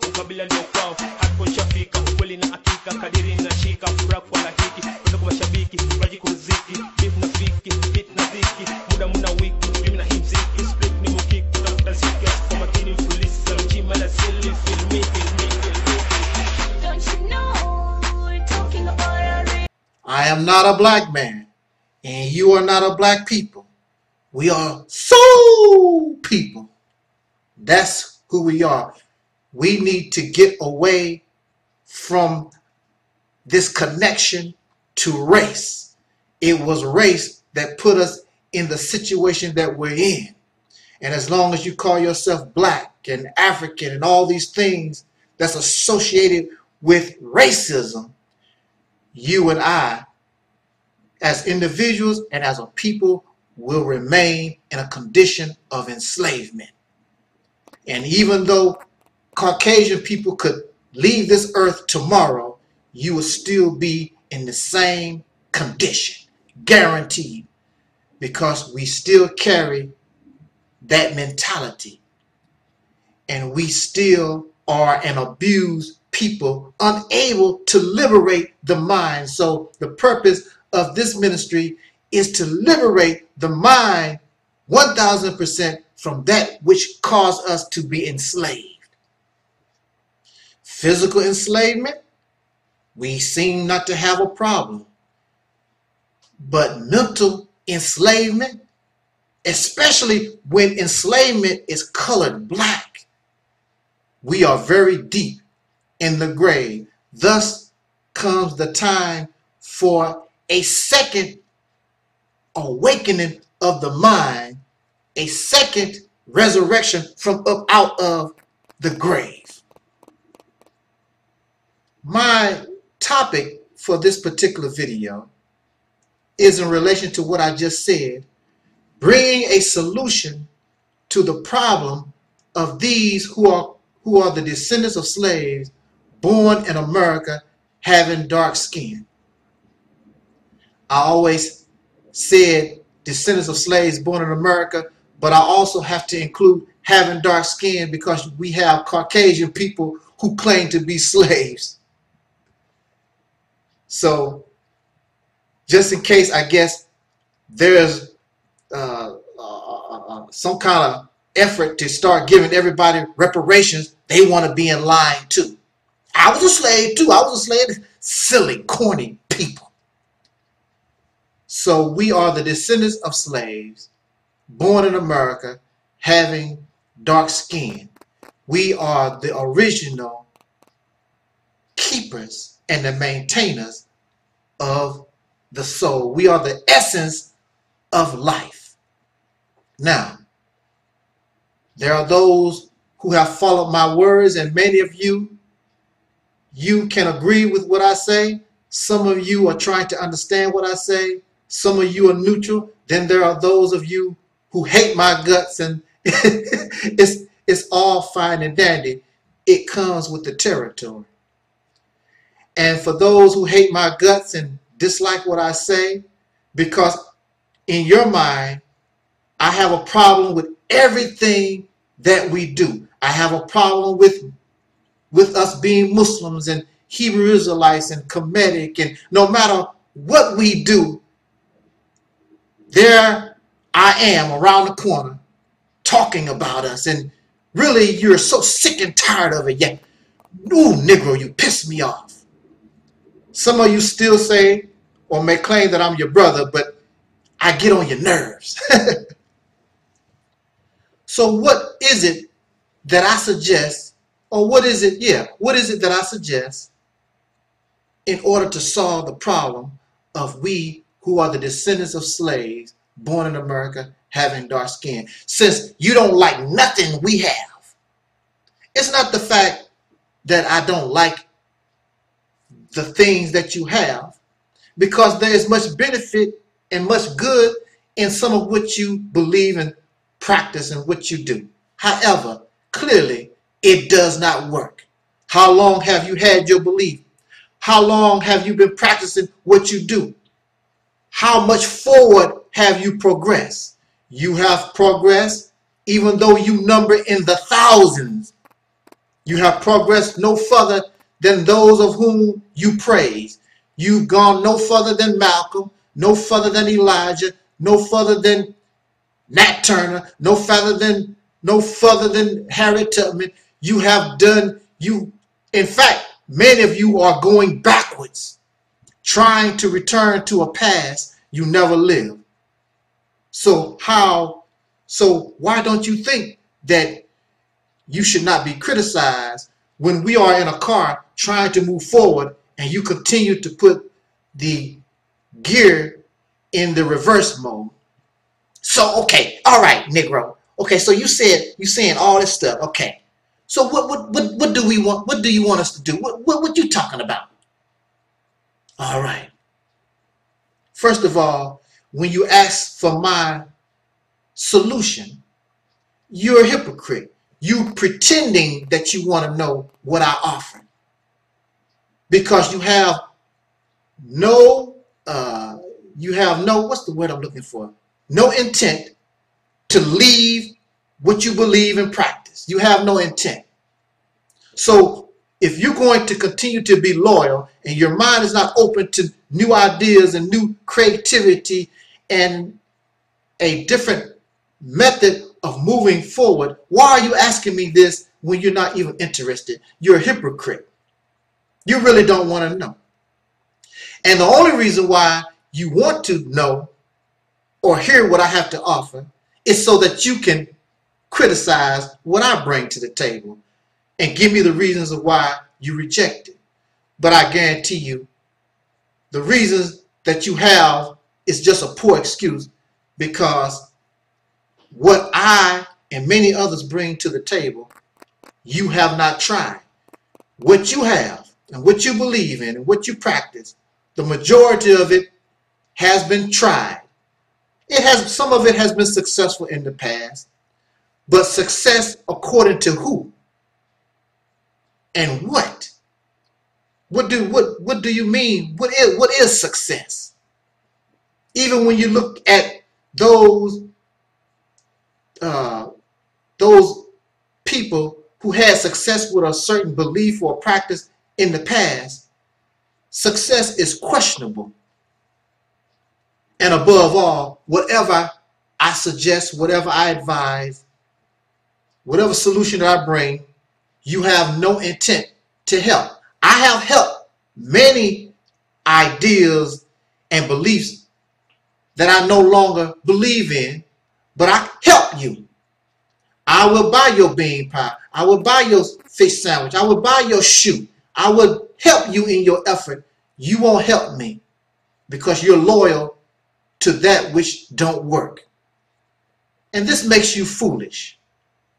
ukabila ndio kwao. Hapo nishafika, ukweli na hakika, kadiri nashika, furaha kwa lahiki, kwenda kwa mashabiki, raji kuziki, beef na fiki, hit na dhiki, muda muna wiki, mimi na himziki, split ni mukiki, kutafuta ziki, kwa makini mfulisa, mchima la sili, feel me. Don't you know we're talking about a I am not a black man, and you are not a black people. We are soul people. That's who we are. We need to get away from this connection to race. It was race that put us in the situation that we're in. And as long as you call yourself black and African and all these things that's associated with racism, you and I, as individuals and as a people, will remain in a condition of enslavement. And even though Caucasian people could leave this earth tomorrow, you will still be in the same condition, guaranteed, because we still carry that mentality, and we still are an abused people, unable to liberate the mind. So the purpose of this ministry is to liberate the mind 1000% from that which caused us to be enslaved. Physical enslavement, we seem not to have a problem. But mental enslavement, especially when enslavement is colored black, we are very deep in the grave. Thus comes the time for a second awakening of the mind, a second resurrection from up out of the grave. My topic for this particular video is in relation to what I just said, bringing a solution to the problem of these who are the descendants of slaves born in America having dark skin. I always said descendants of slaves born in America, but I also have to include having dark skin because we have Caucasian people who claim to be slaves. So just in case, I guess, there's some kind of effort to start giving everybody reparations, they want to be in line too. I was a slave too. I was a slave. Silly, corny people. So we are the descendants of slaves born in America having dark skin. We are the original keepers and the maintainers of the soul. We are the essence of life. Now, there are those who have followed my words, and many of you can agree with what I say. Some of you are trying to understand what I say. Some of you are neutral. Then there are those of you who hate my guts, and it's all fine and dandy. It comes with the territory. And for those who hate my guts and dislike what I say, because in your mind, I have a problem with everything that we do. I have a problem with us being Muslims and Hebrew Israelites and Kemetic, and no matter what we do, there I am around the corner talking about us, and really you're so sick and tired of it. Yeah, ooh, Negro, you piss me off. Some of you still say or may claim that I'm your brother, but I get on your nerves. So what is it that I suggest, or what is it that I suggest in order to solve the problem of we who are the descendants of slaves born in America having dark skin? Since you don't like nothing we have, it's not the fact that I don't like the things that you have, because there is much benefit and much good in some of what you believe and practice and what you do. However, clearly it does not work. How long have you had your belief? How long have you been practicing what you do? How much forward have you progressed? You have progressed even though you number in the thousands. You have progressed no further than those of whom you praise. You've gone no further than Malcolm, no further than Elijah, no further than Nat Turner, no further than Harriet Tubman. You have done, in fact, many of you are going backwards, trying to return to a past you never lived. So why don't you think that you should not be criticized when we are in a car trying to move forward and you continue to put the gear in the reverse mode? So, okay, all right, Negro. Okay, so you saying all this stuff. Okay, so what do we want? What do you want us to do? What you talking about? All right. First of all, when you ask for my solution, you're a hypocrite. You pretending that you want to know what I offer, because you have no, what's the word I'm looking for? No intent to leave what you believe and practice. You have no intent. So if you're going to continue to be loyal and your mind is not open to new ideas and new creativity and a different method of moving forward, why are you asking me this when you're not even interested? You're a hypocrite. You really don't want to know. And the only reason why you want to know or hear what I have to offer is so that you can criticize what I bring to the table and give me the reasons of why you reject it. But I guarantee you, the reasons that you have is just a poor excuse, because what I and many others bring to the table, you have not tried. What you have and what you believe in and what you practice, the majority of it has been tried. Some of it has been successful in the past, but success according to who and what? What do you mean? What is success? Even when you look at those people who had success with a certain belief or practice in the past, success is questionable. And above all, whatever I suggest, whatever I advise, whatever solution that I bring, you have no intent to help. I have helped many ideas and beliefs that I no longer believe in, but I help you. I will buy your bean pie. I will buy your fish sandwich. I will buy your shoe. I will help you in your effort. You won't help me because you're loyal to that which don't work. And this makes you foolish.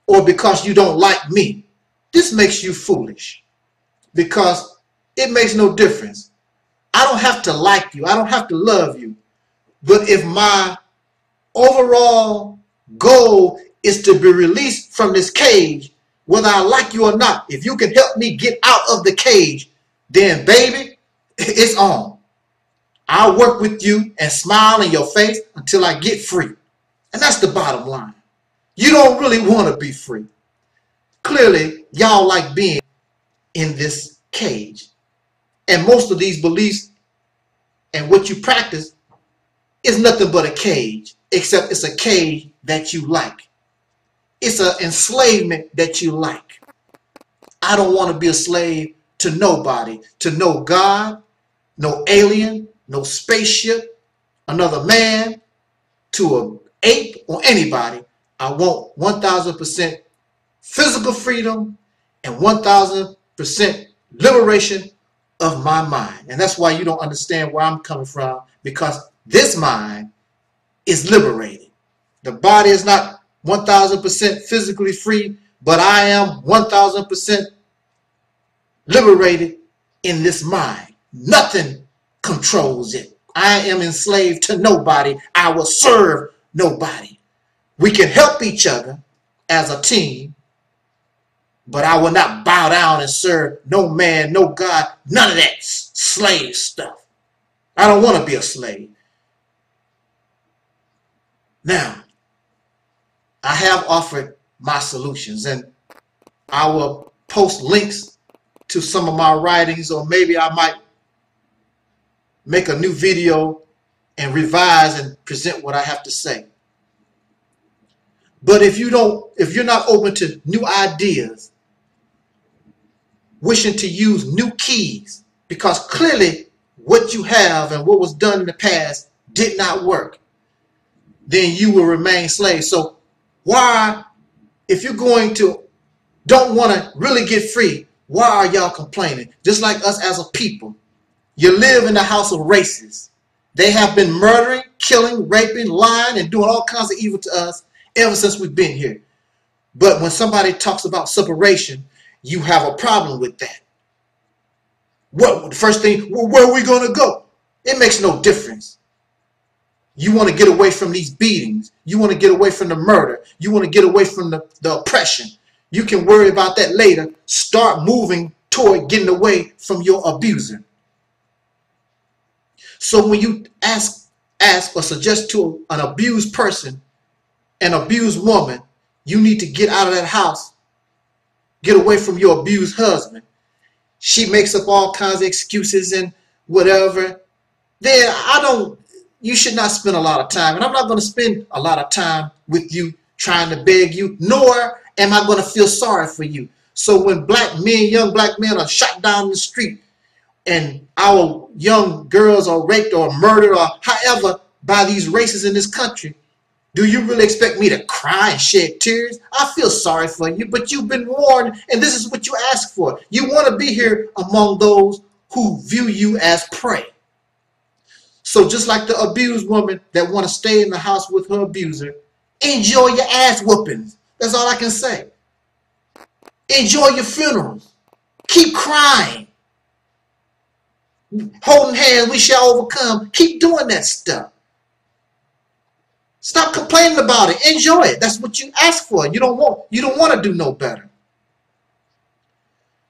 Or because you don't like me, this makes you foolish. Because it makes no difference. I don't have to like you. I don't have to love you. But if my overall goal is to be released from this cage, whether I like you or not, if you can help me get out of the cage, then baby, it's on. I'll work with you and smile in your face until I get free. And that's the bottom line. You don't really want to be free. Clearly, y'all like being in this cage. And most of these beliefs and what you practice is nothing but a cage, except it's a cage that you like. It's an enslavement that you like. I don't want to be a slave to nobody, to no God, no alien, no spaceship, another man, to an ape or anybody. I want 1000% physical freedom and 1000% liberation of my mind. And that's why you don't understand where I'm coming from, because this mind is liberated. The body is not 1000% physically free, but I am 1000% liberated in this mind. Nothing controls it. I am enslaved to nobody. I will serve nobody. We can help each other as a team, but I will not bow down and serve no man, no God, none of that slave stuff. I don't want to be a slave. Now, I have offered my solutions, and I will post links to some of my writings, or maybe I might make a new video and revise and present what I have to say. But if you're not open to new ideas, wishing to use new keys, because clearly what you have and what was done in the past did not work, then you will remain slaves. So why, if you're don't want to really get free, why are y'all complaining? Just like us as a people, you live in the house of racists. They have been murdering, killing, raping, lying, and doing all kinds of evil to us ever since we've been here. But when somebody talks about separation, you have a problem with that. What the first thing, well, where are we going to go? It makes no difference. You want to get away from these beatings. You want to get away from the murder. You want to get away from the oppression. You can worry about that later. Start moving toward getting away from your abuser. So when you ask or suggest to an abused person, an abused woman, you need to get out of that house, get away from your abused husband. She makes up all kinds of excuses and whatever. Then you should not spend a lot of time. And I'm not going to spend a lot of time with you trying to beg you, nor am I going to feel sorry for you. So when young black men are shot down in the street, and our young girls are raped or murdered or however by these racists in this country, do you really expect me to cry and shed tears? I feel sorry for you, but you've been warned, and this is what you ask for. You want to be here among those who view you as prey. So just like the abused woman that want to stay in the house with her abuser, enjoy your ass whoopings. That's all I can say. Enjoy your funerals. Keep crying. Holding hands, we shall overcome. Keep doing that stuff. Stop complaining about it. Enjoy it. That's what you ask for. You don't want to do no better.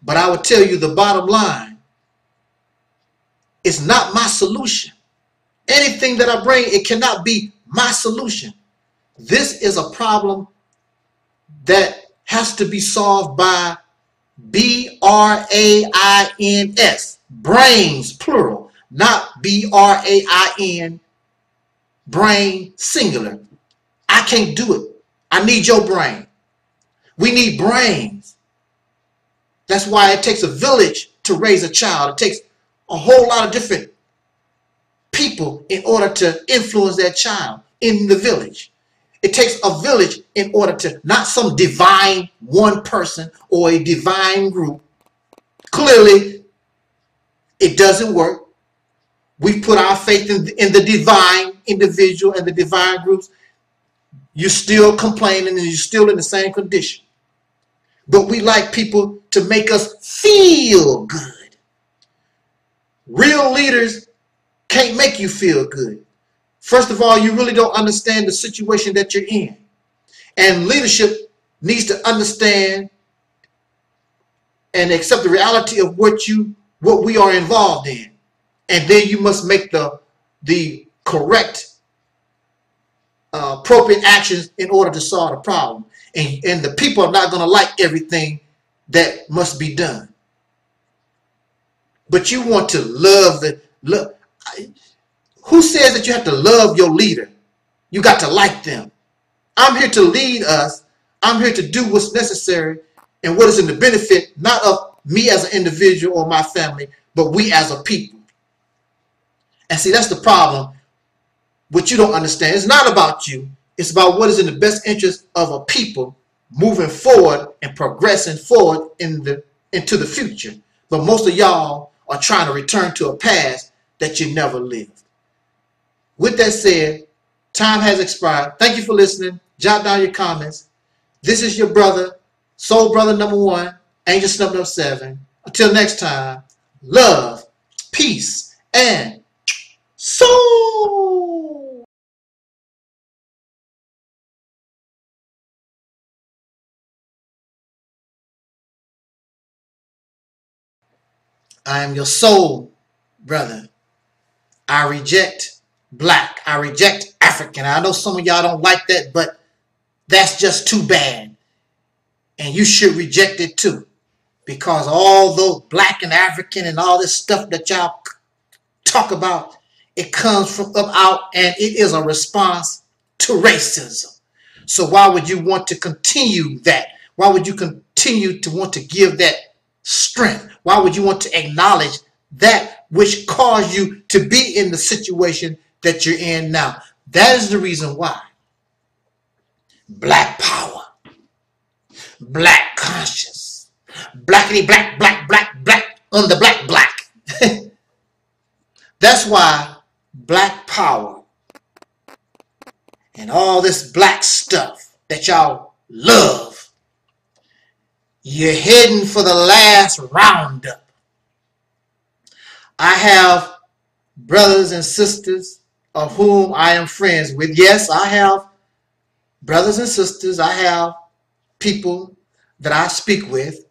But I would tell you the bottom line, it's not my solution. Anything that I bring, it cannot be my solution. This is a problem that has to be solved by BRAINS, brains plural, not BRAIN, brain singular. I can't do it. I need your brain. We need brains. That's why it takes a village to raise a child. It takes a whole lot of different people in order to influence that child in the village. It takes a village in order to, not some divine one person or a divine group. Clearly, it doesn't work. We put our faith in the divine individual and the divine groups. You're still complaining and you're still in the same condition. But we like people to make us feel good. Real leaders can't make you feel good. First of all, you really don't understand the situation that you're in. And leadership needs to understand and accept the reality of what we are involved in. And then you must make the correct, appropriate actions in order to solve the problem. And the people are not going to like everything that must be done. But you want to love. Who says that you have to love your leader? You got to like them. I'm here to lead us. I'm here to do what's necessary and what is in the benefit, not of me as an individual or my family, but we as a people. And see, that's the problem. What you don't understand, it's not about you. It's about what is in the best interest of a people moving forward and progressing forward into the future. But most of y'all are trying to return to a past that you never lived. With that said, time has expired. Thank you for listening. Jot down your comments. This is your brother, Soul Brother number 1, Angel Snub 7. Until next time, love, peace, and soul. I am your soul brother. I reject black. I reject African. I know some of y'all don't like that, but that's just too bad. And you should reject it too. because all those black and African and all this stuff that y'all talk about, it comes from up out, and it is a response to racism. So why would you want to continue that? Why would you continue to want to give that strength? Why would you want to acknowledge that which caused you to be in the situation that you're in now? That is the reason why. Black power, black conscience, blackity black, black, black, black, on the black, black. That's why black power and all this black stuff that y'all love, you're heading for the last roundup. I have brothers and sisters of whom I am friends with. Yes, I have brothers and sisters. I have people that I speak with.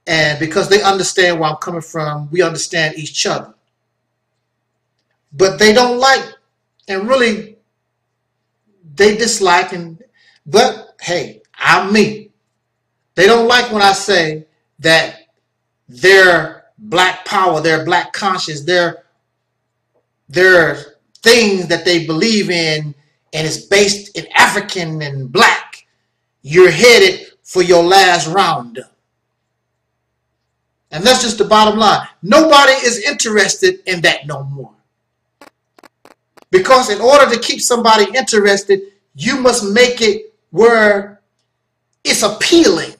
And because they understand where I'm coming from, we understand each other. But they don't like, and really, they dislike, but hey, I'm me. They don't like when I say that their black power, their black conscience, their things that they believe in, and it's based in African and black, you're headed for your last roundup. And that's just the bottom line. Nobody is interested in that no more. Because in order to keep somebody interested, you must make it where it's appealing.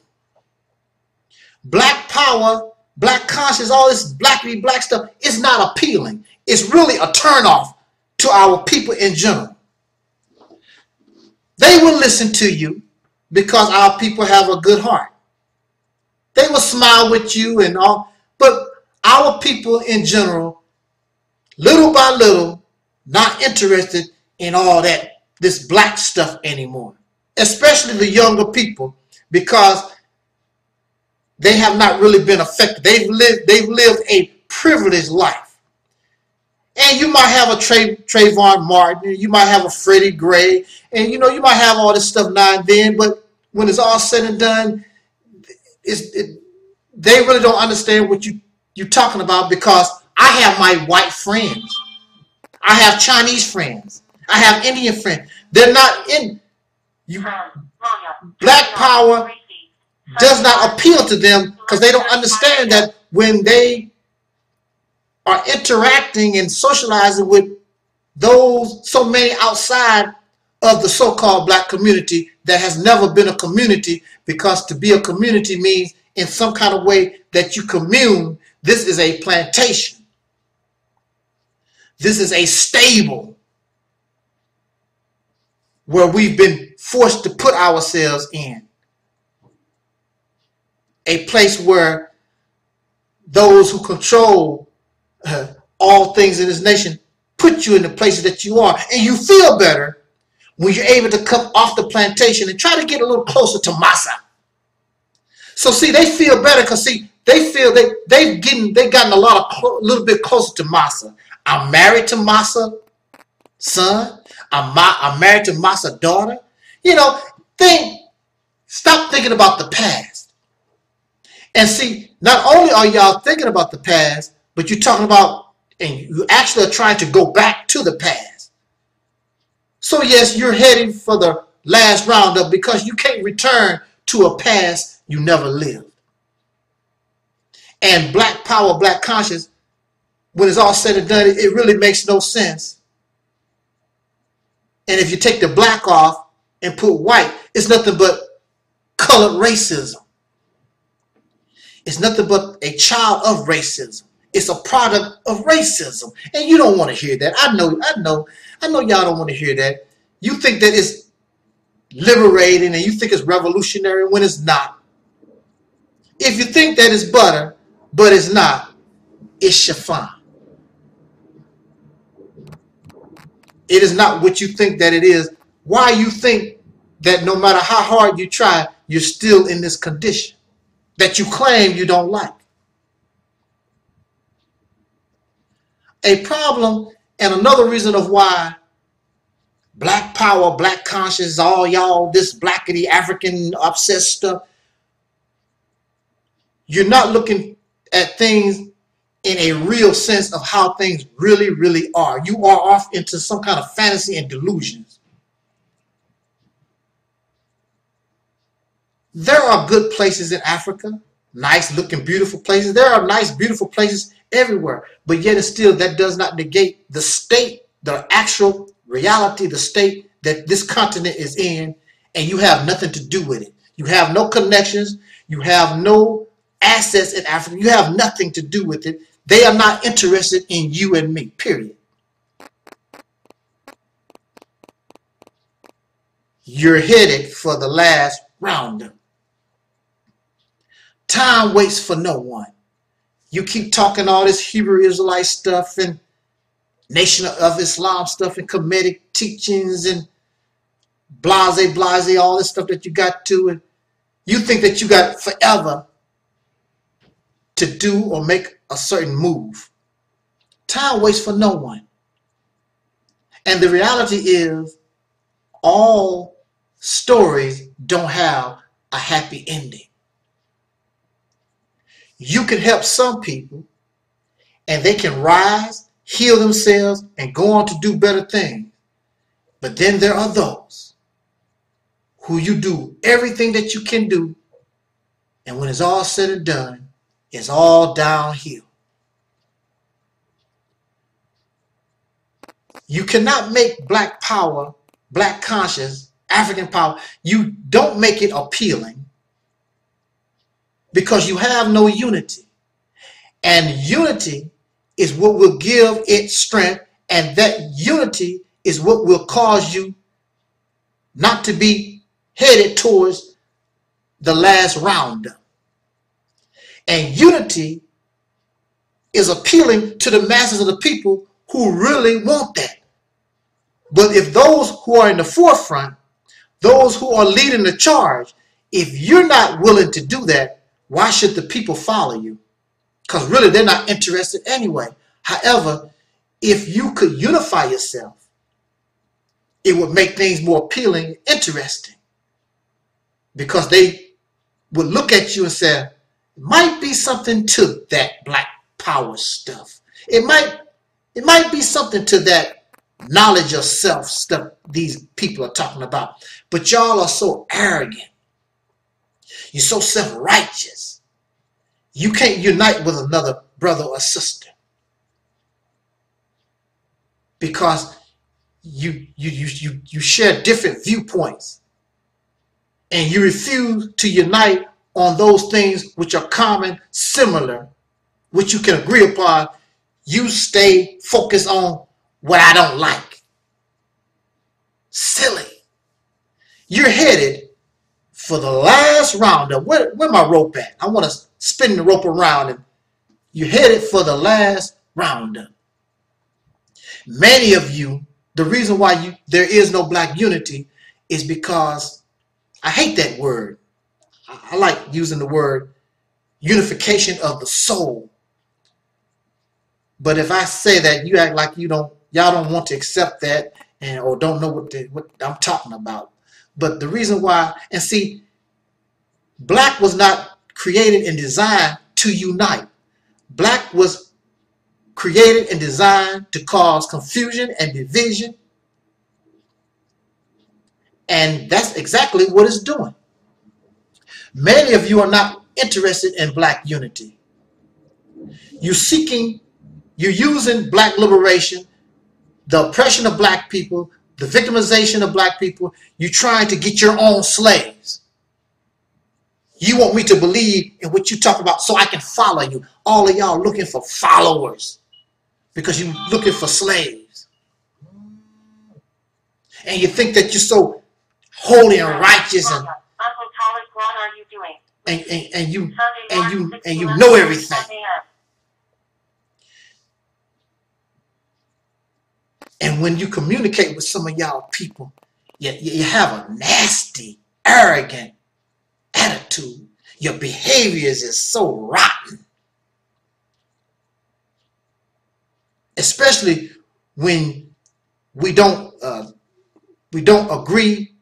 Black power, black conscience, all this blackity black stuff is not appealing. It's really a turnoff to our people in general. They will listen to you because our people have a good heart. They will smile with you and all, but our people in general, little by little, not interested in all that, this black stuff anymore. Especially the younger people, because they have not really been affected. They've lived a privileged life. And you might have a Trayvon Martin, you might have a Freddie Gray, and you might have all this stuff now and then, but when it's all said and done, they really don't understand what you're talking about, because I have my white friends. I have Chinese friends. I have Indian friends. They're not in. Black power does not appeal to them because they don't understand that when they are interacting and socializing with those so many outside of the so-called black community that has never been a community, because to be a community means in some kind of way that you commune. This is a plantation. This is a stable where we've been forced to put ourselves in. A place where those who control all things in this nation put you in the places that you are. And you feel better when you're able to come off the plantation and try to get a little closer to massa. So see, they feel better because see, they feel they've gotten a little bit closer to massa. I'm married to massa son. I'm married to massa daughter. Stop thinking about the past. And see, not only are y'all thinking about the past, but you're talking about, and you actually are trying to go back to the past. So yes, you're heading for the last roundup because you can't return to a past you never lived. And black power, black conscience, when it's all said and done, it really makes no sense. And if you take the black off and put white, it's nothing but colored racism. It's nothing but a child of racism. It's a product of racism. And you don't want to hear that. I know y'all don't want to hear that. You think that it's liberating and you think it's revolutionary when it's not. If you think that it's butter, but it's not, it's chiffon. It is not what you think that it is. Why you think that no matter how hard you try, you're still in this condition that you claim you don't like. A problem, and another reason of why black power, black conscience, all y'all, this blackity African obsessed stuff, You're not looking at things in a real sense of how things really, really are. You are off into some kind of fantasy and delusions. There are good places in Africa, nice looking, beautiful places. There are nice, beautiful places everywhere. But yet and still, that does not negate the state, the actual reality, the state that this continent is in, and you have nothing to do with it. You have no connections. You have no assets in Africa. You have nothing to do with it. They are not interested in you and me, period. You're headed for the last roundup. Time waits for no one. You keep talking all this Hebrew Israelite stuff and Nation of Islam stuff and Kemetic teachings and blase, all this stuff that you got to, and you think that you got forever to do or make a certain move. Time waits for no one. And the reality is, all stories don't have a happy ending. You can help some people and they can rise, heal themselves, and go on to do better things. But then there are those who you do everything that you can do, and when it's all said and done, it's all downhill. You cannot make black power, black conscience, African power, you don't make it appealing because you have no unity. And unity is what will give it strength, and that unity is what will cause you not to be headed towards the last roundup. And unity is appealing to the masses of the people who really want that. But if those who are in the forefront, those who are leading the charge, if you're not willing to do that, why should the people follow you? Because really they're not interested anyway. However, if you could unify yourself, it would make things more appealing and interesting. Because they would look at you and say, it might be something to that black power stuff. It might be something to that knowledge of self stuff these people are talking about. But y'all are so arrogant. You're so self-righteous. You can't unite with another brother or sister because you share different viewpoints, and you refuse to unite on those things which are common, similar, which you can agree upon. You stay focused on what I don't like. Silly. You're headed for the last roundup. Where my rope at? I want to spin the rope around, and you're headed for the last roundup. Many of you, the reason why there is no black unity is because I hate that word. I like using the word unification of the soul. But if I say that, you act like y'all don't want to accept that or don't know what I'm talking about. But the reason why, and see, black was not created and designed to unite. Black was created and designed to cause confusion and division. And that's exactly what it's doing. Many of you are not interested in black unity. You're using black liberation, the oppression of black people, the victimization of black people. You're trying to get your own slaves. You want me to believe in what you talk about so I can follow you. All of y'all looking for followers because you're looking for slaves. And you think that you're so holy and righteous, and Uncle Taalik, what are you doing? and you know everything. And when you communicate with some of y'all people, you have a nasty, arrogant attitude. Your behaviors is so rotten. Especially when we don't agree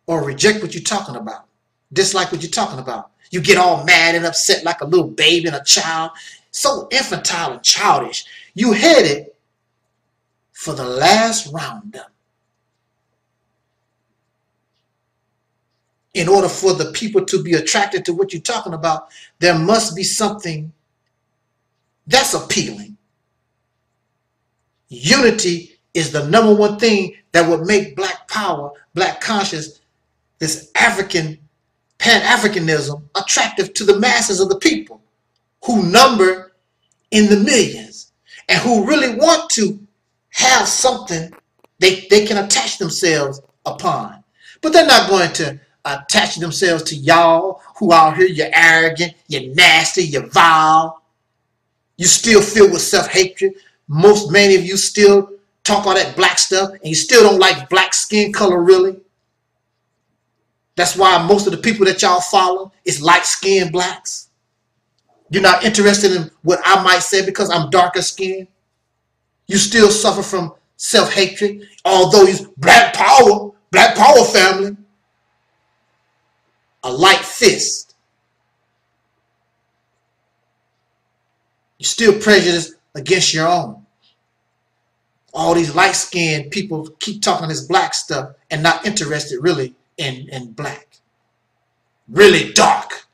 or reject what you're talking about. Dislike what you're talking about. You get all mad and upset like a little baby and a child. So infantile and childish. You headed for the last roundup. In order for the people to be attracted to what you're talking about, there must be something that's appealing. Unity is the number one thing that would make black power, black conscious, this African, Pan-Africanism attractive to the masses of the people who number in the millions and who really want to have something they can attach themselves upon. But they're not going to attach themselves to y'all who out here, you're arrogant, you're nasty, you're vile. You still filled with self-hatred. Many of you still talk all that black stuff and you still don't like black skin color really. That's why most of the people that y'all follow is light-skinned blacks. You're not interested in what I might say because I'm darker skinned. You still suffer from self-hatred, although it's black power family. A light fist. You're still prejudiced against your own. All these light-skinned people keep talking this black stuff and not interested really in black. Really dark.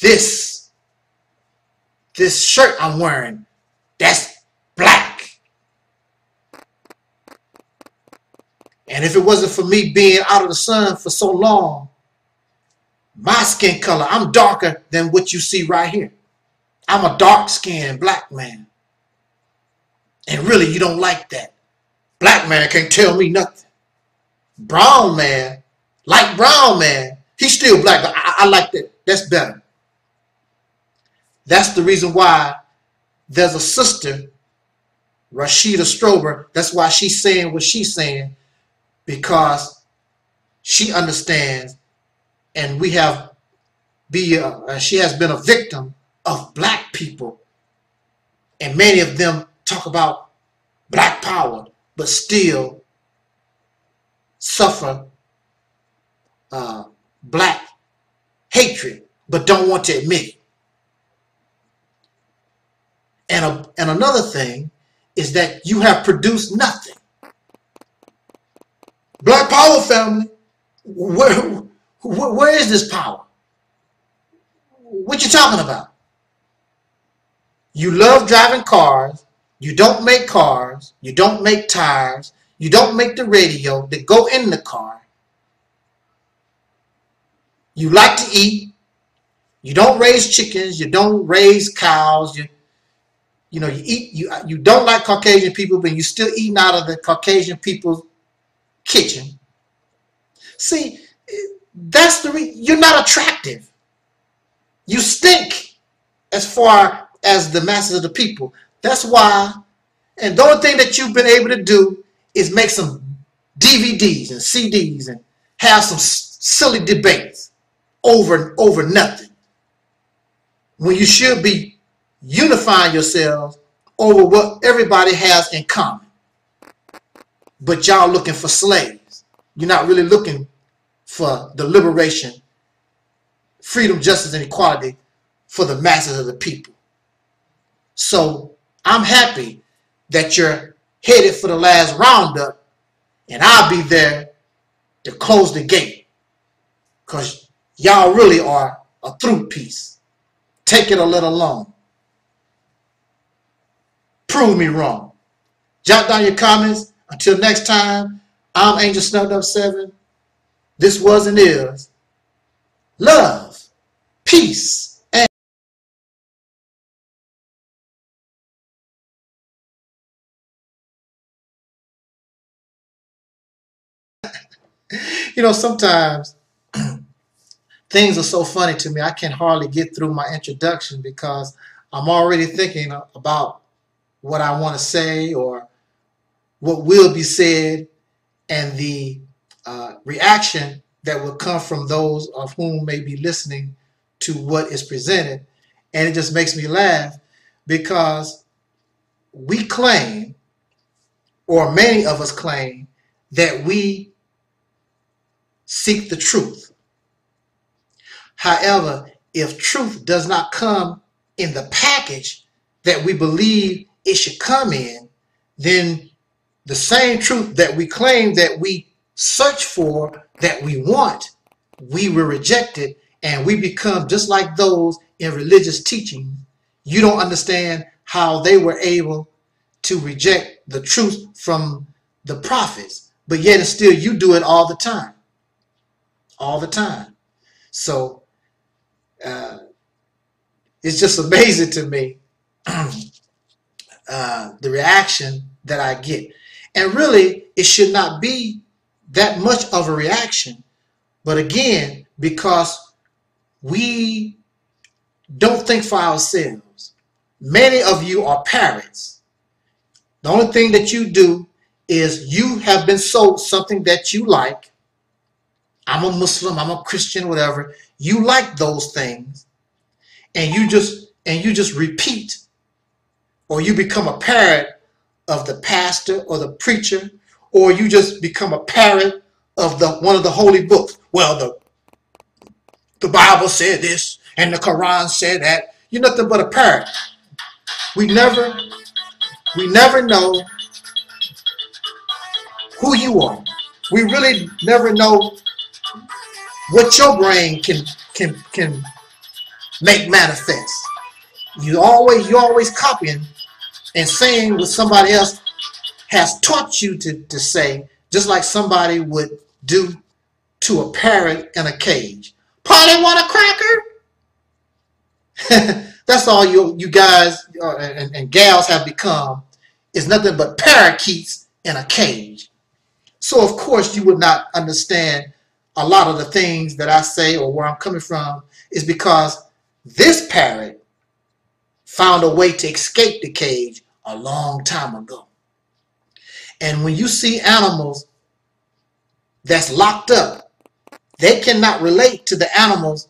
This shirt I'm wearing, that's black. And if it wasn't for me being out of the sun for so long, my skin color, I'm darker than what you see right here. I'm a dark-skinned black man. And really, you don't like that. Black man can't tell me nothing. Brown man, light brown man, he's still black. I like that. That's better. That's the reason why there's a sister, Rashida Strober. That's why she's saying what she's saying, because she understands, and she has been a victim of black people, and many of them talk about black power, but still suffer black hatred, but don't want to admit it. And another thing is that you have produced nothing. Black power family, where is this power? What you talking about? You love driving cars. You don't make cars. You don't make tires. You don't make the radio that go in the car. You like to eat. You don't raise chickens. You don't raise cows. You eat. You don't like Caucasian people, but you still eating out of the Caucasian people's kitchen. See, that's the reason you're not attractive. You stink as far as the masses of the people. That's why. And the only thing that you've been able to do is make some DVDs and CDs and have some silly debates over nothing, when you should be unifying yourselves over what everybody has in common. But y'all looking for slaves. You're not really looking for the liberation, freedom, justice, and equality for the masses of the people. So I'm happy that you're headed for the last roundup, and I'll be there to close the gate, because y'all really are a through piece. Take it or let alone. Prove me wrong. Jot down your comments. Until next time, I'm Angel Snubbed Up 7. This was and is love, peace, and sometimes things are so funny to me, I can hardly get through my introduction because I'm already thinking about what I want to say or what will be said, and the reaction that will come from those of whom may be listening to what is presented. And it just makes me laugh, because we claim, or many of us claim, that we seek the truth. However, if truth does not come in the package that we believe it should come in, then the same truth that we claim that we search for, that we want, we will reject it, and we become just like those in religious teaching. You don't understand how they were able to reject the truth from the prophets, but yet and still you do it all the time. All the time. So it's just amazing to me the reaction that I get. And really, it should not be that much of a reaction. But again, because we don't think for ourselves. Many of you are parrots. The only thing that you do is you have been sold something that you like. I'm a Muslim, I'm a Christian, whatever. You like those things. And you just repeat, or you become a parrot of the pastor or the preacher, or you just become a parrot of one of the holy books. Well, the Bible said this and the Quran said that. You're nothing but a parrot. We never know who you are. We really never know what your brain can make manifest. You're always copying and saying what somebody else has taught you to say, just like somebody would do to a parrot in a cage. Polly want a cracker? That's all you guys and gals have become, is nothing but parakeets in a cage. So of course you would not understand a lot of the things that I say or where I'm coming from, is because this parrot found a way to escape the cage a long time ago. And when you see animals that's locked up, they cannot relate to the animals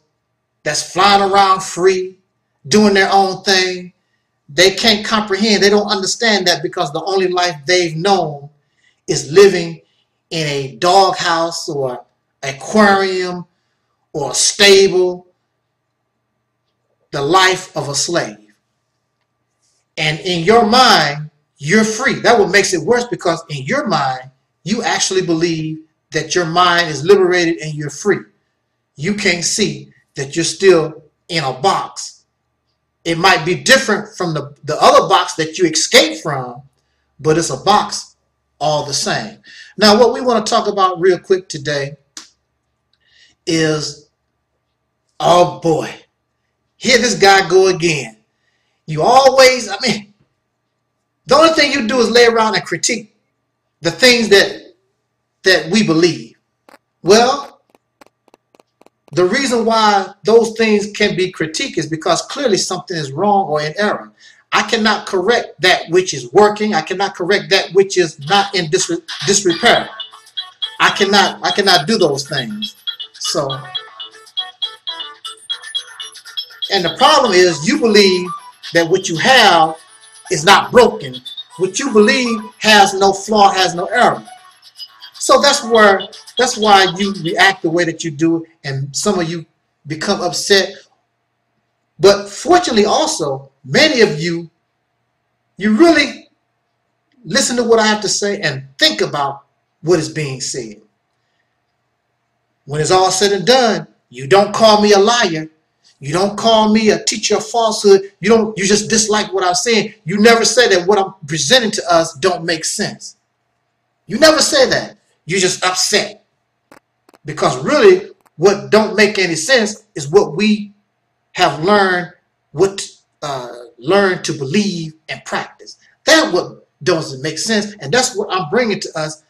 that's flying around free, doing their own thing. They can't comprehend. They don't understand that, because the only life they've known is living in a doghouse or aquarium or a stable, the life of a slave. And in your mind, you're free. That what makes it worse, because in your mind, you actually believe that your mind is liberated and you're free. You can't see that you're still in a box. It might be different from the other box that you escaped from, but it's a box all the same. Now, what we want to talk about real quick today is, oh boy, here this guy go again. You always, the only thing you do is lay around and critique the things that we believe. Well, the reason why those things can be critiqued is because clearly something is wrong or in error. I cannot correct that which is working. I cannot correct that which is not in disrepair. I cannot do those things. So, and the problem is, you believe that what you have is not broken. What you believe has no flaw, has no error. So that's why you react the way that you do, and some of you become upset. But fortunately also, many of you really listen to what I have to say and think about what is being said. When it's all said and done, you don't call me a liar. You don't call me a teacher of falsehood. You just dislike what I'm saying. You never say that what I'm presenting to us don't make sense. You never say that. You're just upset. Because really, what don't make any sense is what we have learned to believe and practice. That's what doesn't make sense, and that's what I'm bringing to us.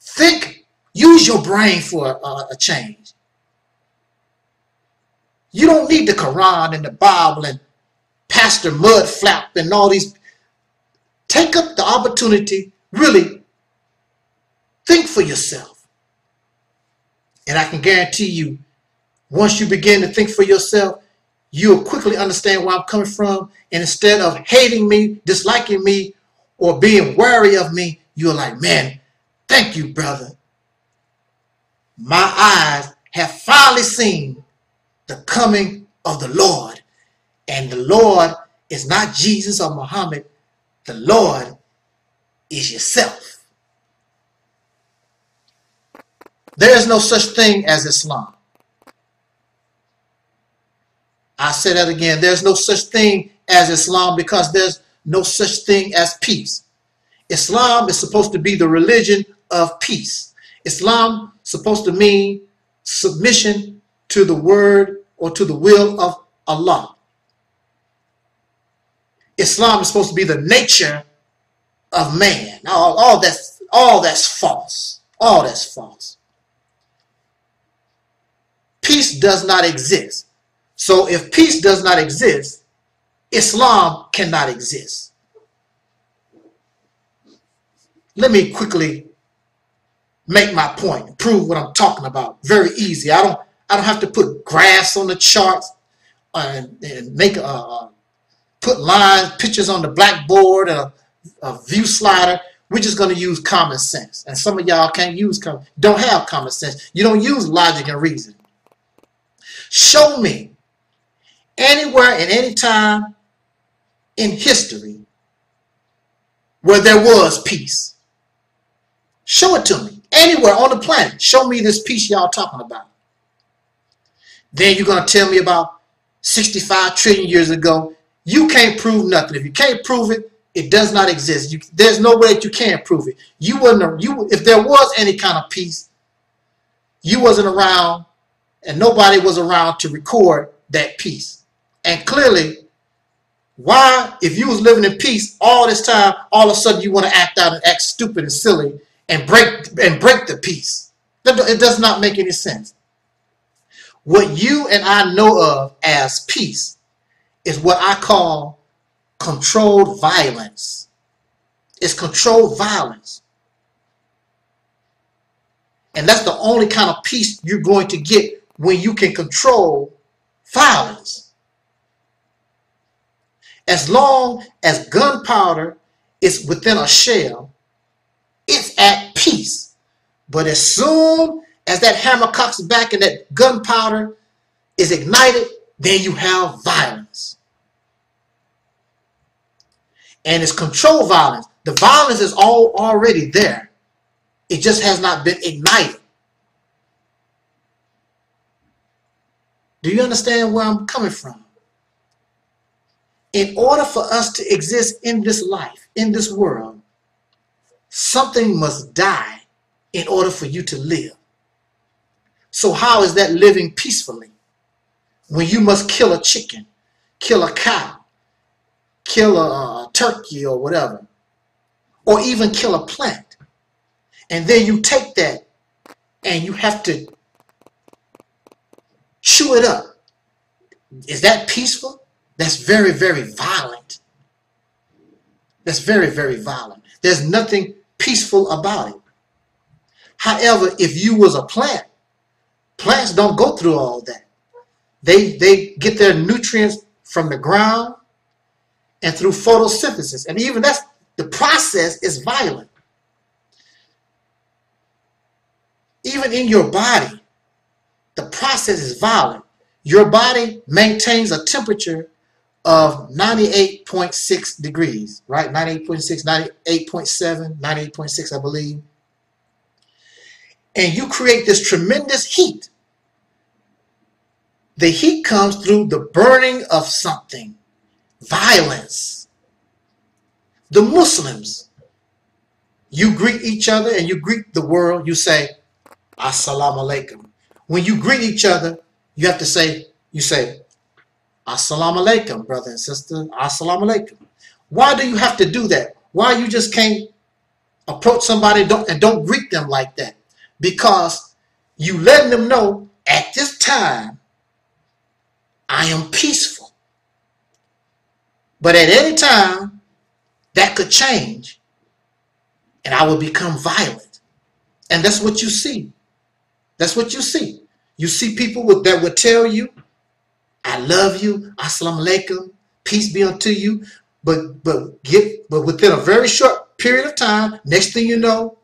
Think, use your brain for a change. You don't need the Quran and the Bible and Pastor Mudflap and all these. Take up the opportunity, really think for yourself. And I can guarantee you, once you begin to think for yourself, you'll quickly understand where I'm coming from. And instead of hating me, disliking me, or being wary of me, you're like, man, thank you, brother. My eyes have finally seen the coming of the Lord. And the Lord is not Jesus or Muhammad. The Lord is yourself. There is no such thing as Islam. I say that again. There's no such thing as Islam because there's no such thing as peace. Islam is supposed to be the religion of peace. Islam is supposed to mean submission to the word or to the will of Allah. Islam is supposed to be the nature of man. All that's false. All that's false. Peace does not exist. So if peace does not exist, Islam cannot exist. Let me quickly make my point, prove what I'm talking about. Very easy. I don't have to put graphs on the charts and make put lines, pictures on the blackboard, and a view slider. We're just going to use common sense. And some of y'all don't have common sense. You don't use logic and reason. Show me anywhere in any time in history where there was peace. Show it to me. Anywhere on the planet. Show me this peace y'all talking about. Then you're going to tell me about 65 trillion years ago. You can't prove nothing. If you can't prove it, it does not exist. There's no way that you can prove it. If there was any kind of peace, you wasn't around and nobody was around to record that peace. And clearly, why, if you was living in peace all this time, all of a sudden you want to act out and act stupid and silly and break the peace? It does not make any sense. What you and I know of as peace is what I call controlled violence. It's controlled violence. And that's the only kind of peace you're going to get when you can control violence. As long as gunpowder is within a shell, it's at peace. But as soon as that hammer cocks back and that gunpowder is ignited, then you have violence. And it's controlled violence. The violence is already there. It just has not been ignited. Do you understand where I'm coming from? In order for us to exist in this life, in this world, something must die in order for you to live. So how is that living peacefully? When you must kill a chicken, kill a cow, kill a turkey or whatever, or even kill a plant. And then you take that and you have to chew it up. Is that peaceful? That's very, very violent. That's very, very violent. There's nothing peaceful about it. However, if you was a plant, plants don't go through all that. They get their nutrients from the ground and through photosynthesis. And even that's the process is violent. Even in your body, the process is violent. Your body maintains a temperature of 98.6 degrees, right? 98.6, 98.7, 98.6, I believe. And you create this tremendous heat. The heat comes through the burning of something. Violence. The Muslims, you greet each other and you greet the world. You say, Assalamu alaikum. When you greet each other, you have to say, Assalamu alaikum, brother and sister. Assalamu alaikum. Why do you have to do that? Why you just can't approach somebody and don't greet them like that? Because you letting them know at this time, I am peaceful. But at any time, that could change and I will become violent. And that's what you see. That's what you see. You see people that will tell you, I love you, assalamu alaikum, peace be unto you. But within a very short period of time, next thing you know,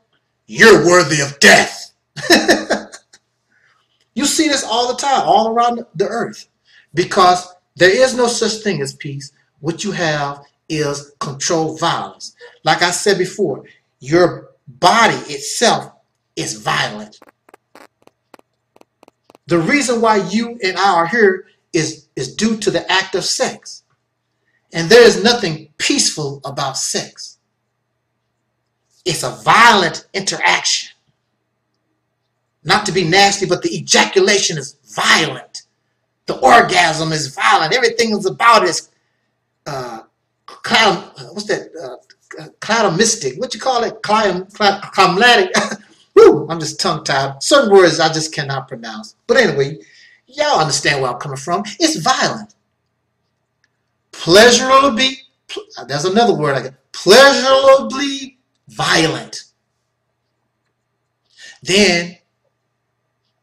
you're worthy of death. You see see this all the time, all around the earth, because there is no such thing as peace. What you have is controlled violence. Like I said before, your body itself is violent. The reason why you and I are here is due to the act of sex. And there is nothing peaceful about sex. It's a violent interaction. Not to be nasty, but the ejaculation is violent. The orgasm is violent. Everything is about it is cloudomistic. What you call it? Climatic. Woo, I'm just tongue-tied. Certain words I just cannot pronounce. But anyway, y'all understand where I'm coming from. It's violent. Pleasurably, there's another word I get. Pleasurably violent. Then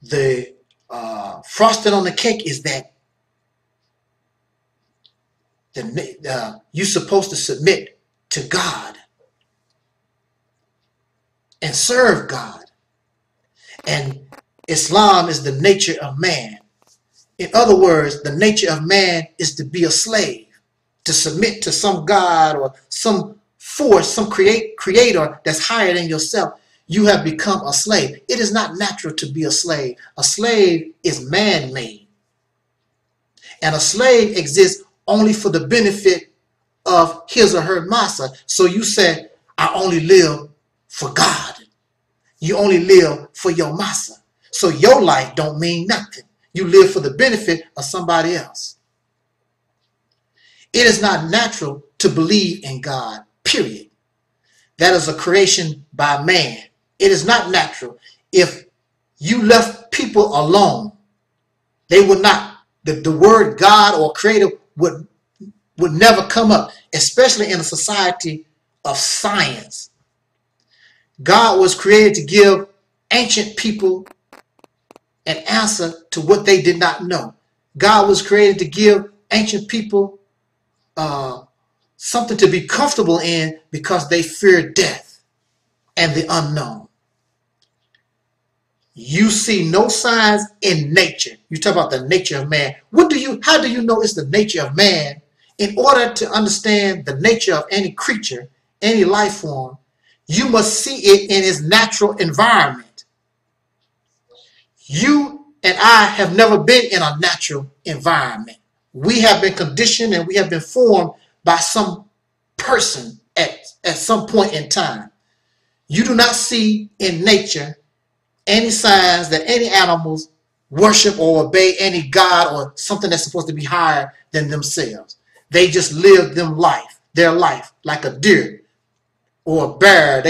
the frosting on the cake is that you're supposed to submit to God and serve God. And Islam is the nature of man. In other words, the nature of man is to be a slave, to submit to some God or some force, some creator that's higher than yourself. You have become a slave. It is not natural to be a slave. A slave is man-made. And a slave exists only for the benefit of his or her master. So you say, I only live for God. You only live for your master. So your life don't mean nothing. You live for the benefit of somebody else. It is not natural to believe in God, period. That is a creation by man. It is not natural. If you left people alone, they would not, the word God or creator would never come up, especially in a society of science. God was created to give ancient people an answer to what they did not know. God was created to give ancient people something to be comfortable in because they feared death and the unknown. You see no signs in nature. You talk about the nature of man. How do you know it's the nature of man? In order to understand the nature of any creature, any life form, you must see it in its natural environment. You and I have never been in a natural environment. We have been conditioned and we have been formed by some person at some point in time. You do not see in nature any signs that any animals worship or obey any god or something that's supposed to be higher than themselves. They just live their life like a deer or a bear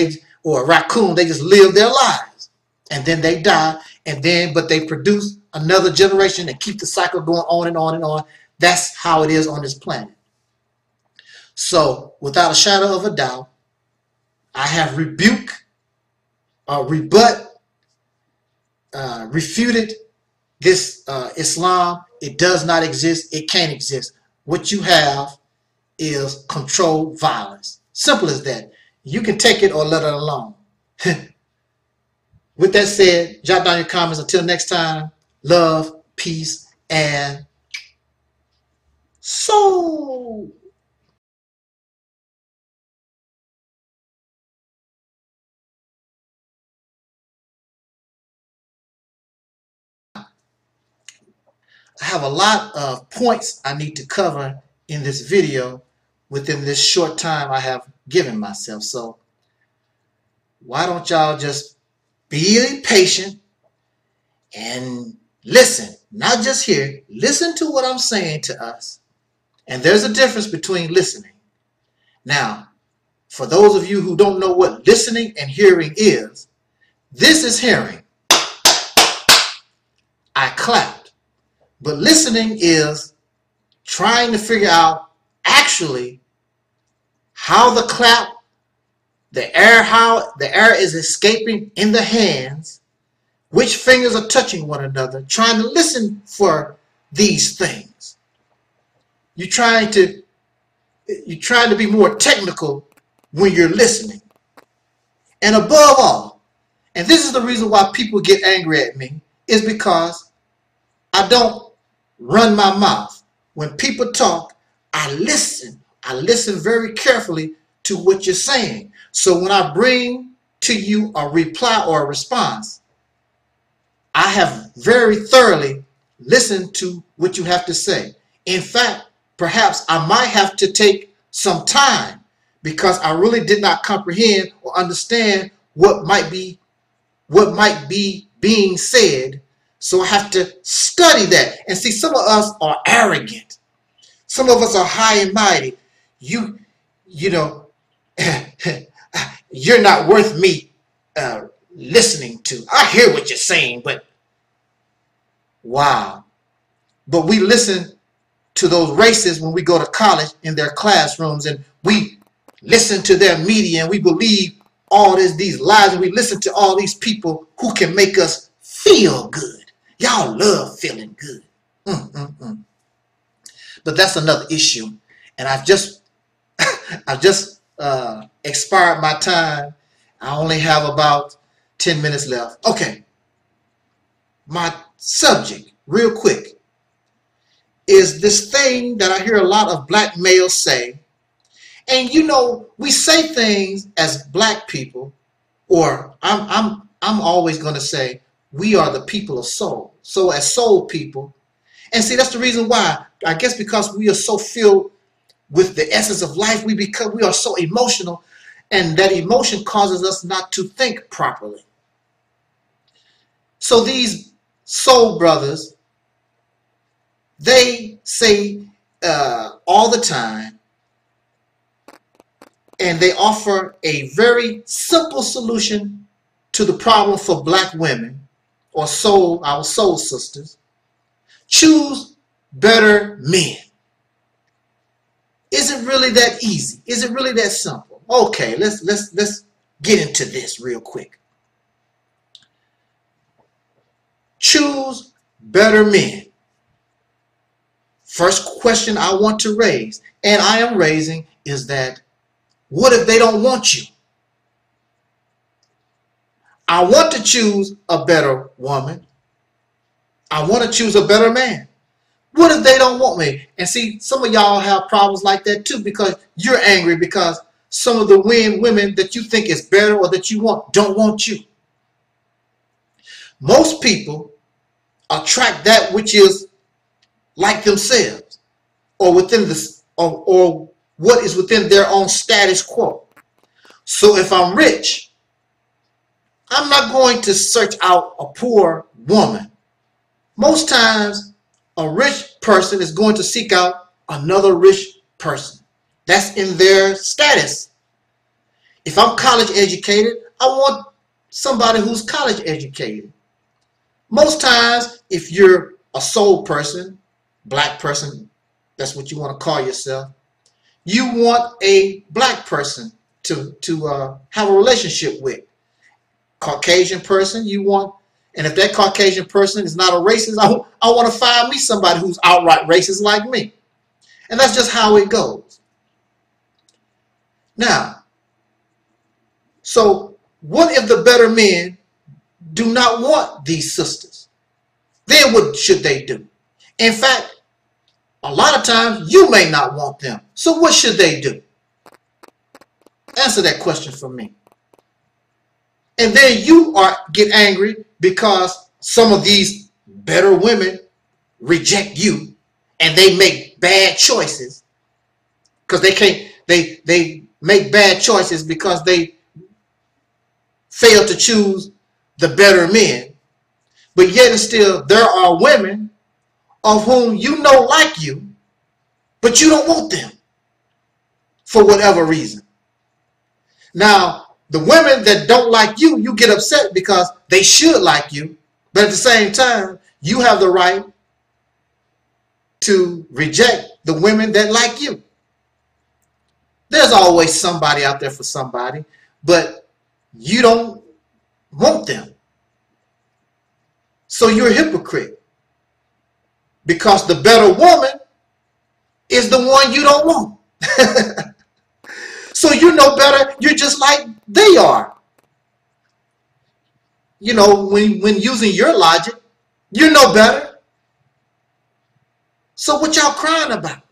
or a raccoon. They just live their lives and then they die, but they produce another generation and keep the cycle going on and on and on. That's how it is on this planet. So without a shadow of a doubt, I have refuted this Islam. It does not exist. It can't exist. What you have is controlled violence. Simple as that. You can take it or let it alone. With that said, jot down your comments. Until next time, love, peace, and soul. I have a lot of points I need to cover in this video within this short time I have given myself. So why don't y'all just be patient and listen, not just hear, listen to what I'm saying to us. And there's a difference between listening. Now, for those of you who don't know what listening and hearing is, this is hearing. I clapped. But listening is trying to figure out actually how the clap, how the air is escaping in the hands, which fingers are touching one another, trying to listen for these things. You're trying to be more technical when you're listening. And above all, and this is the reason why people get angry at me, is because I don't run my mouth. When people talk, I listen. I listen very carefully to what you're saying. So when I bring to you a reply or a response, I have very thoroughly listened to what you have to say. In fact, perhaps I might have to take some time because I really did not comprehend or understand what might be being said. So I have to study that. And see, some of us are arrogant. Some of us are high and mighty. You know, you're not worth me listening to. I hear what you're saying, but wow. But we listen to those racists when we go to college in their classrooms, and we listen to their media, and we believe all these lies, and we listen to all these people who can make us feel good. Y'all love feeling good. But that's another issue, and I've just expired my time. I only have about 10 minutes left. Okay, my subject, real quick, is this thing that I hear a lot of black males say. And you know, we say things as black people, or I'm always going to say we are the people of soul. So as soul people, and see, that's the reason why, I guess because we are so filled with the essence of life, we are so emotional, and that emotion causes us not to think properly. So these soul brothers, they say all the time, and they offer a very simple solution to the problem for black women, or our soul sisters. Choose better men. Is it really that easy? Is it really that simple? Okay, let's get into this real quick. Choose better men. First question I want to raise, and I am raising, is that what if they don't want you? I want to choose a better woman. I want to choose a better man. What if they don't want me? And see, some of y'all have problems like that too, because you're angry because some of the women that you think is better or that you want don't want you. Most people attract that which is like themselves, or within this, or what is within their own status quo. So if I'm rich, I'm not going to search out a poor woman. Most times, a rich person is going to seek out another rich person. That's in their status. If I'm college educated, I want somebody who's college educated. Most times, if you're a soul person, black person, that's what you want to call yourself, you want a black person to have a relationship with. Caucasian person, you want, and if that Caucasian person is not a racist, I want to find me somebody who's outright racist like me. And that's just how it goes. Now, so what if the better men do not want these sisters? Then what should they do? In fact, a lot of times you may not want them. So what should they do? Answer that question for me. And then you get angry because some of these better women reject you and they make bad choices because they make bad choices because they fail to choose the better men. But yet and still there are women of whom you know like you, but you don't want them for whatever reason. Now, the women that don't like you, you get upset because they should like you. But at the same time, you have the right to reject the women that like you. There's always somebody out there for somebody, but you don't want them. So you're a hypocrite because the better woman is the one you don't want. So you know better, you're just like they are. You know, when using your logic, you know better. So what y'all crying about?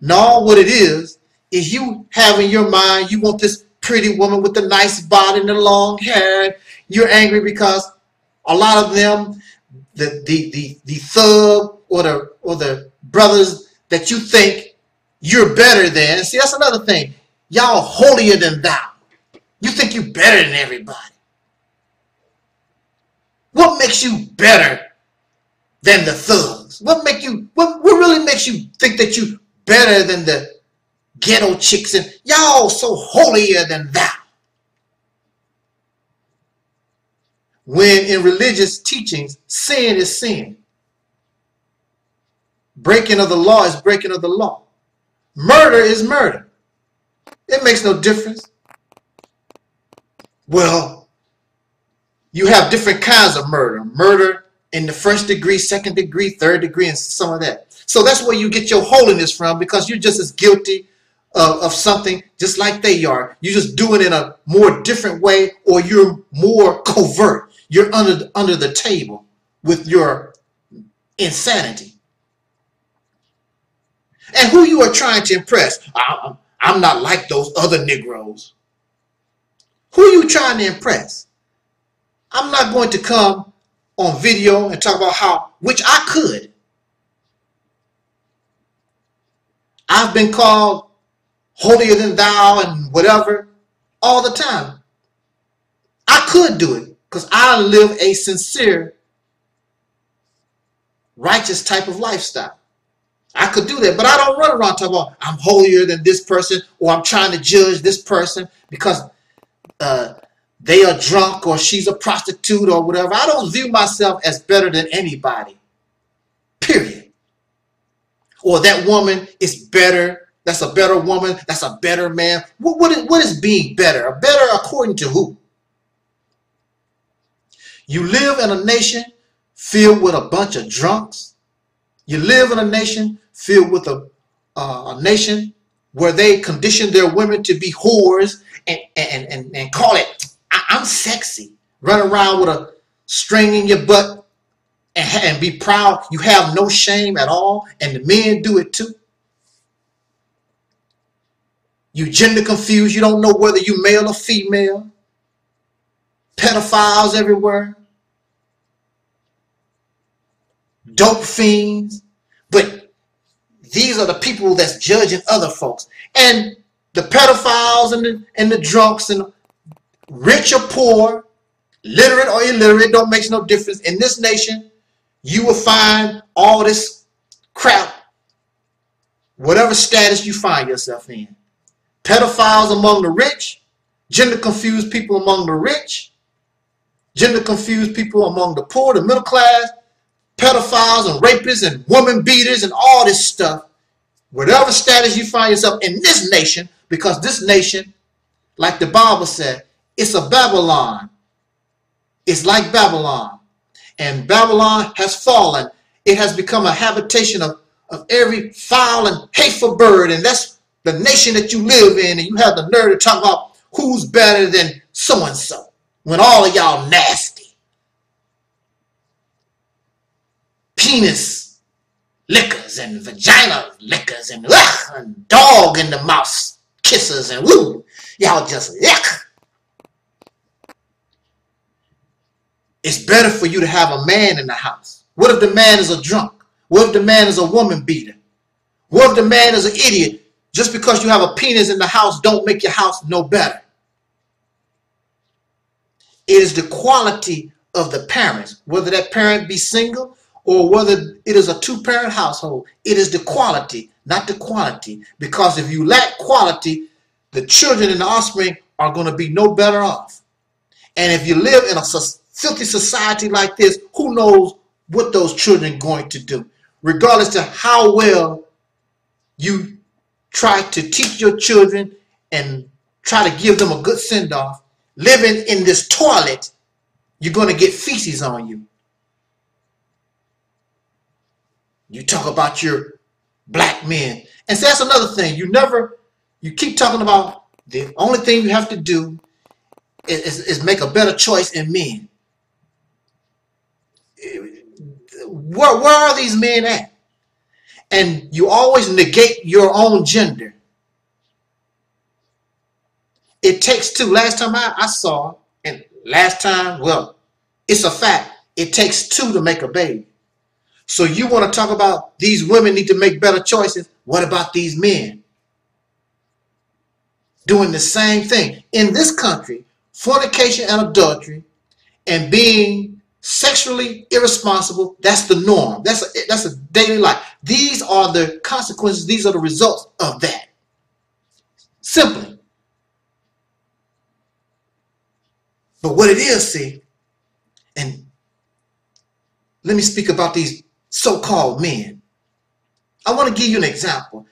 No, what it is you have in your mind, you want this pretty woman with the nice body and the long hair. You're angry because a lot of them, the thug or the brothers that you think you're better than. See, that's another thing. Y'all holier than thou. You think you're better than everybody. What makes you better than the thugs? What really makes you think that you better than the ghetto chicks? And y'all so holier than thou. When in religious teachings, sin is sin. Breaking of the law is breaking of the law. Murder is murder. It makes no difference. Well, you have different kinds of murder. Murder in the first degree, second degree, third degree, and some of that. So that's where you get your holiness from, because you're just as guilty of something just like they are. You just do it in a more different way, or you're more covert. You're under the table with your insanity. And who you are trying to impress? I'm not like those other Negroes. Who are you trying to impress? I'm not going to come on video and talk about which I could. I've been called holier than thou and whatever all the time. I could do it because I live a sincere, righteous type of lifestyle. I could do that, but I don't run around talking about I'm holier than this person, or I'm trying to judge this person because they are drunk or she's a prostitute or whatever. I don't view myself as better than anybody, period. Or that woman is better. That's a better woman. That's a better man. What is being better? Better according to who? You live in a nation filled with a bunch of drunks. You live in a nation filled with a nation where they condition their women to be whores and call it, I'm sexy. Run around with a string in your butt and be proud. You have no shame at all, and the men do it too. You gender confused. You don't know whether you male or female. Pedophiles everywhere. Dope fiends. But these are the people that's judging other folks. And the pedophiles and the drunks and rich or poor, literate or illiterate, don't make no difference. In this nation, you will find all this crap, whatever status you find yourself in. Pedophiles among the rich, gender confused people among the rich, gender confused people among the poor, the middle class, pedophiles and rapists and woman beaters and all this stuff. Whatever status you find yourself in this nation, because this nation, like the Bible said, it's a Babylon. It's like Babylon. And Babylon has fallen. It has become a habitation of every foul and hateful bird. And that's the nation that you live in. And you have the nerve to talk about who's better than so-and-so, when all of y'all nasty. Penis lickers and vagina lickers and dog in the mouth kisses and woo. Y'all just yuck. It's better for you to have a man in the house. What if the man is a drunk? What if the man is a woman beater? What if the man is an idiot? Just because you have a penis in the house don't make your house no better. It is the quality of the parents, whether that parent be single or whether it is a two-parent household. It is the quality, not the quantity. Because if you lack quality, the children and the offspring are going to be no better off. And if you live in a filthy society like this, who knows what those children are going to do? Regardless to how well you try to teach your children and try to give them a good send-off, living in this toilet, you're going to get feces on you. You talk about your black men. And so that's another thing. You keep talking about the only thing you have to do is make a better choice in men. Where are these men at? and you always negate your own gender. It takes two. Last time I saw, and last time, well, it's a fact. It takes two to make a baby. So you want to talk about these women need to make better choices? What about these men doing the same thing? In this country, fornication and adultery and being sexually irresponsible, that's the norm. That's a daily life. These are the consequences. These are the results of that. Simply. But what it is, see, and let me speak about these so-called men. I want to give you an example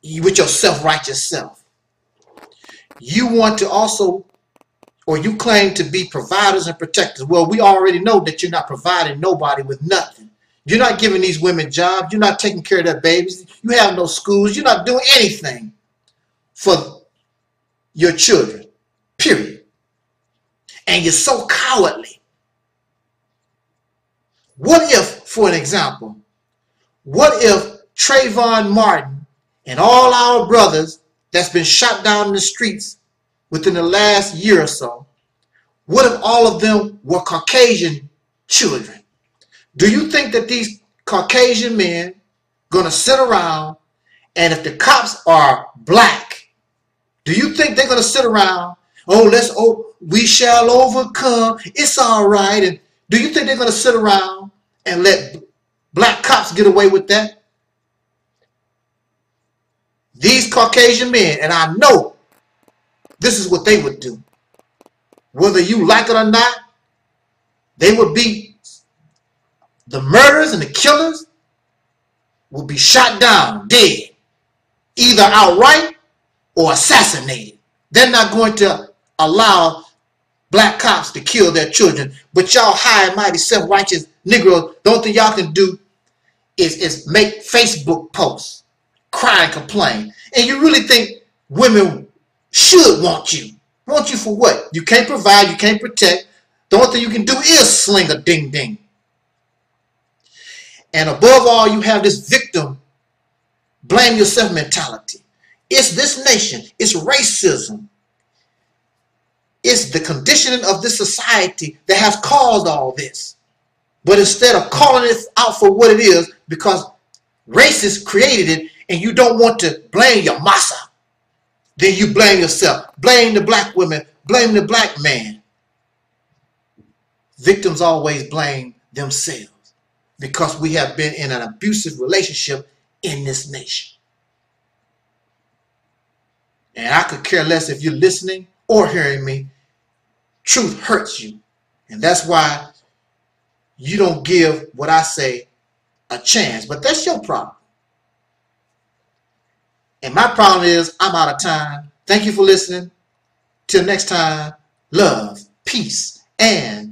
with your self-righteous self. You want to also, or you claim to be providers and protectors. Well, we already know that you're not providing nobody with nothing. You're not giving these women jobs. You're not taking care of their babies. You have no schools. You're not doing anything for your children, period. And you're so cowardly. What if, for an example, what if Trayvon Martin and all our brothers that's been shot down in the streets within the last year or so, what if all of them were Caucasian children? Do you think that these Caucasian men going to sit around, and if the cops are black, do you think they're going to sit around, we shall overcome, it's all right, and do you think they're going to sit around and let black cops get away with that? These Caucasian men, and I know this is what they would do. Whether you like it or not, they would be, the murderers and the killers will be shot down, dead, either outright or assassinated. They're not going to allow black cops to kill their children. But y'all high and mighty self-righteous Negroes, the only thing y'all can do is make Facebook posts, cry and complain. And you really think women should want you? Want you for what? You can't provide, you can't protect. The only thing you can do is sling a ding-ding. And above all, you have this victim, blame yourself mentality. It's this nation, it's racism. It's the conditioning of this society that has caused all this. But instead of calling it out for what it is, because racists created it and you don't want to blame your massa, then you blame yourself. Blame the black women, blame the black man. Victims always blame themselves because we have been in an abusive relationship in this nation. And I could care less if you're listening or hearing me. Truth hurts you. And that's why you don't give what I say a chance. But that's your problem. And my problem is I'm out of time. Thank you for listening. Till next time, love, peace, and